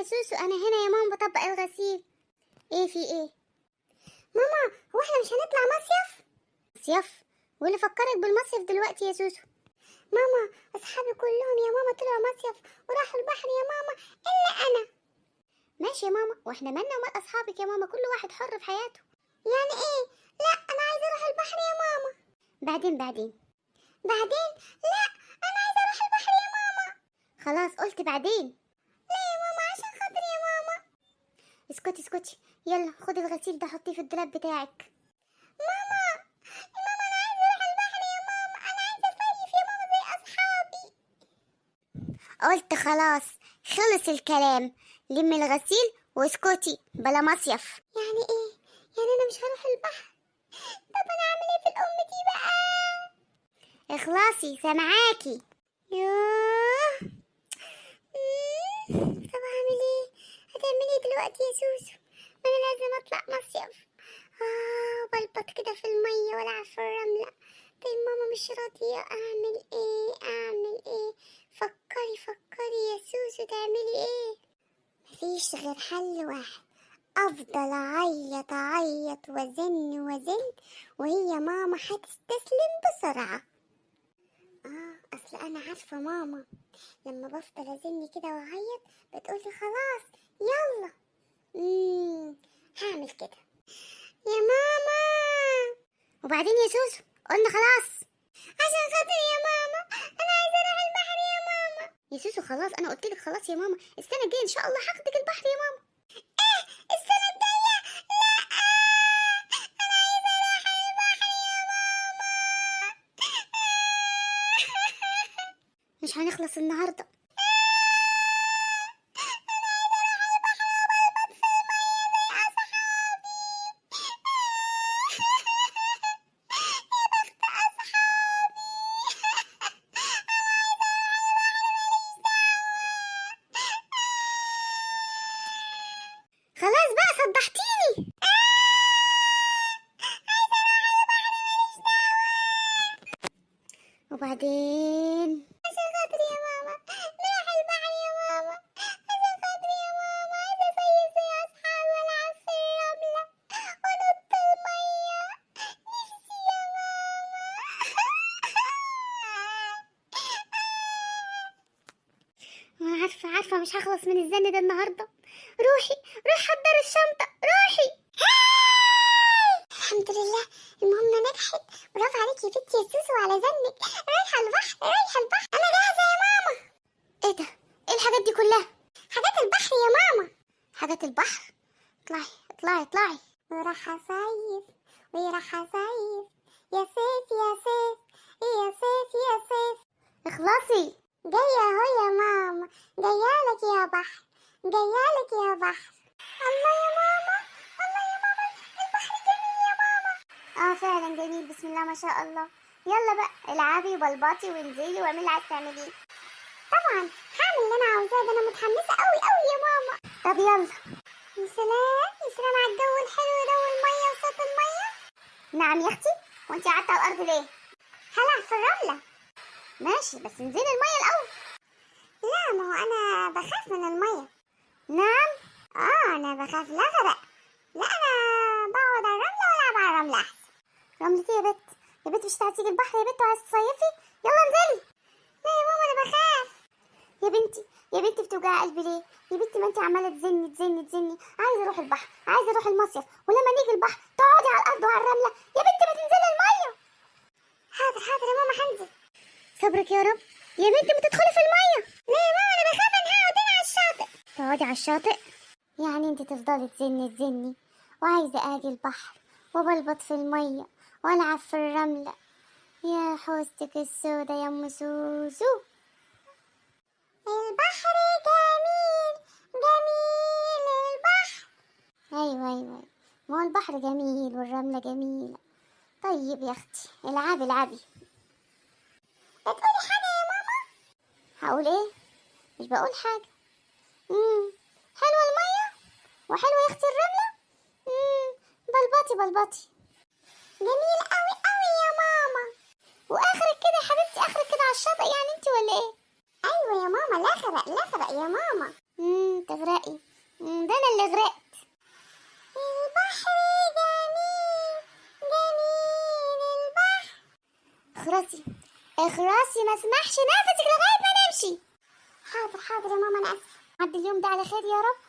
يا سوسو، انا هنا يا ماما بطبق الغسيل. ايه في ايه؟ ماما هو احنا مش هنطلع مصيف؟ واللي فكرك بالمصيف دلوقتي يا سوسو؟ ماما اصحابي كلهم يا ماما طلعوا مصيف وراحوا البحر يا ماما الا انا. ماشي يا ماما، واحنا مالنا ومال اصحابك يا ماما؟ كل واحد حر في حياته. يعني ايه؟ لا انا عايزه اروح البحر يا ماما. بعدين لا انا عايزه اروح البحر يا ماما. خلاص قلت بعدين. لا يا ماما عشان خاطر يا ماما. اسكتي يلا خدي الغسيل ده حطيه في الدولاب بتاعك. ماما انا عايزه اروح البحر يا ماما، انا عايزه اصيف يا ماما زي اصحابي. قلت خلاص خلص الكلام، لمي الغسيل واسكتي بلا مصيف. يعني ايه؟ يعني انا مش هروح البحر؟ طب انا اعمل ايه في الام دي بقى؟ اخلصي سامعاكي. يوه طب هعمل ايه؟ هتعملي ايه دلوقتي يا سوسو؟ انا لازم اطلع مصيف. بلبط كده في الميه والعب في الرمله. طيب ماما مش راضيه، اعمل ايه؟ فكري يا سوسو تعملي ايه؟ مفيش غير حل واحد، افضل اعيط وازن وهي ماما هتستسلم بسرعه. اصل انا عارفه ماما لما بفضل ازن كده واعيط بتقولي خلاص يلا. هعمل كده يا ماما. وبعدين يا سوسو قلنا خلاص عشان خاطر يا ماما انا عايزه اروح البحر يا ماما. يا سوسو خلاص انا قلت لك خلاص يا ماما، السنه الجايه ان شاء الله هاخدك البحر يا ماما. ايه السنه الجايه؟ لا انا عايزه اروح البحر يا ماما. مش هنخلص النهارده. خلاص بقى صدحتيني. وبعدين عشان خاطر يا ماما نروح البحر يا ماما، عشان خاطر يا ماما عايزة أصيف زي أصحابي وألعب في الرملة ونط المية. نفسي يا ماما. عارفة مش هخلص من الزن ده النهاردة. روحي حضري الشنطة روحي. الحمد لله المهمة نجحت، برافو عليكي يا بنتي يا سوسو على زنك. رايحة البحر أنا جاهزة يا ماما. إيه ده؟ إيه الحاجات دي كلها؟ حاجات البحر يا ماما. حاجات البحر؟ اطلعي. وراح أصيف يا سيف اخلصي. جاية أهو يا ماما، جايالك يا بحر. الله يا ماما البحر جميل يا ماما. فعلا جميل بسم الله ما شاء الله. يلا بقى العبي وبلبطي وانزلي واعملي اللي عايزه تعمليه. طبعا هعمل اللي انا عاوزاه، ده انا متحمسه قوي يا ماما. طب يلا. يا سلام على الجو الحلو ده والميه وصوت الميه. نعم يا اختي، وانتي قعدتي على الارض ليه؟ هلعب في الرمله. ماشي بس انزلي الميه الاول. لا ما هو انا بخاف من الميه. نعم انا بخاف لا غرق. لا انا بقعد على الرمله والعب على الرمله احسن. رملة ايه يا بنت مش هتيجي البحر يا بنت وعايزه تصيفي؟ يلا انزلي. لا يا ماما انا بخاف. يا بنتي بتوجعي قلبي ليه؟ يا بنتي ما انت عماله تزني عايزه اروح البحر، عايزه اروح المصيف، ولما نيجي البحر تقعدي على الارض وعلى الرمله. يا بنتي ما تنزلي الميه. حاضر يا ماما هنزل. صبرك يا رب. يا بنتي ما تدخلي في الميه. لا يا ماما انا بخاف، انا هقعد هنا على الشاطئ. تقعدي على الشاطئ؟ يعني انت تفضلي تزني وعايزه اجي البحر وبلبط في الميه والعب في الرمله. يا حوستك السودا يا ام سوسو. البحر جميل البحر. ايوه ما هو البحر جميل والرمله جميله. طيب يا اختي العبي. بتقولي حاجه يا ماما؟ هقول ايه؟ مش بقول حاجه. حلوه الميه وحلوه يا اختي الرمله. بلبطي جميل قوي يا ماما. واخرك كده يا حبيبتي، اخرك كده على الشاطئ يعني انت ولا ايه؟ ايوه يا ماما لا غرق يا ماما. تغرقي. ده انا اللي غرقت. البحر جميل جميل البحر. اخرسي اخرسي، ما اسمحش نفسك لغايه ما نمشي. حاضر حاضر يا ماما، انا اسفه. عدي اليوم ده على خير يا رب.